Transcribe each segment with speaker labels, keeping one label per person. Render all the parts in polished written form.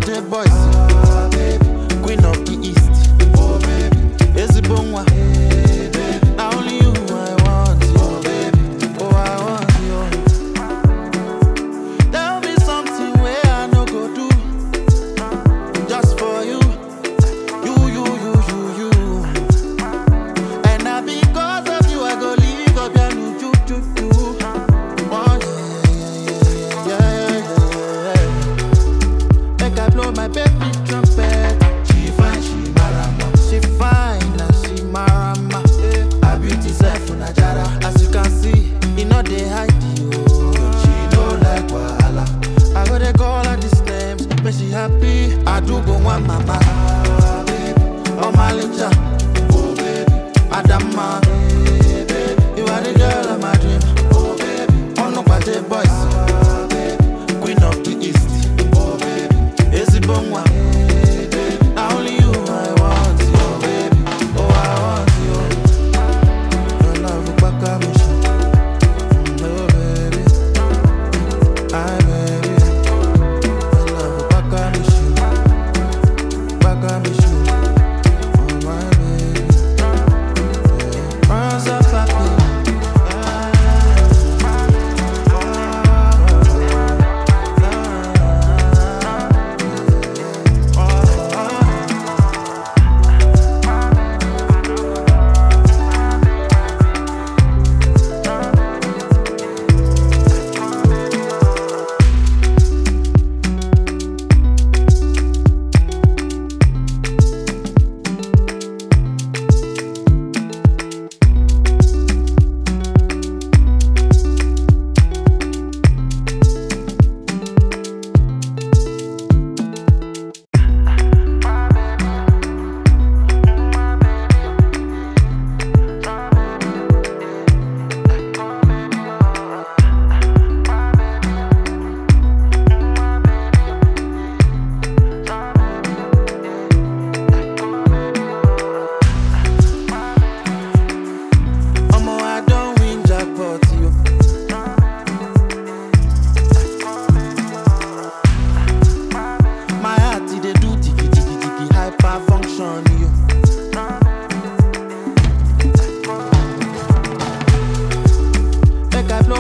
Speaker 1: Bate boys, queen of the east. Oh baby, Ezi Bongwa. Now only you I want you. Oh baby, oh I want you. Tell me something where I no go do, just for you. You. And now because of you I go leave up your new choo. Oh yeah. Make I blow my baby trumpet. She fine, she marama. She fine and she marama. Her beauty self unajara. As you can see, you know they hide you. She don't like wahala. I go they call her these names, but she happy. I do go one mama. Oh my linja, oh baby, Adama, baby, you are the girl of my dream. Oh baby, oh no Bate boys, queen of the east. Oh baby, Ezi Bongwa. Now only you I want you, oh baby, oh I want you. Your love back at me, oh baby, I baby. Your love back at me, back at me.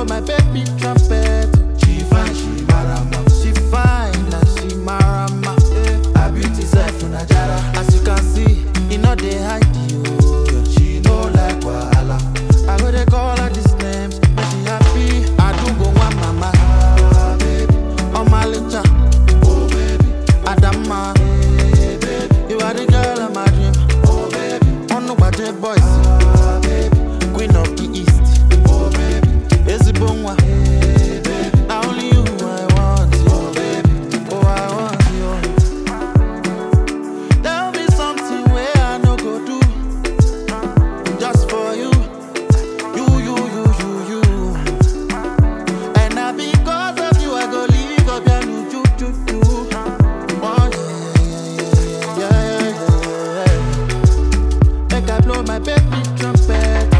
Speaker 1: My baby trumpet. She fine, she marama. She fine and she marama. Her beauty self unajara. As you can see, you know they hide you. She know like wahala. I go they call her these names, but she happy. I do go one mama. Baby, oh my linja, oh baby, Adama, baby, you are the girl of my dream. Oh baby, oh no Bate boys, queen of the east. Oh baby, Ezi Bongwa. Now only you I want you, oh baby, oh I want you. Tell me something where I no go do, just for you. You. And now because of you I go leave up your new choo. Oh yeah. Make I blow my baby trumpet.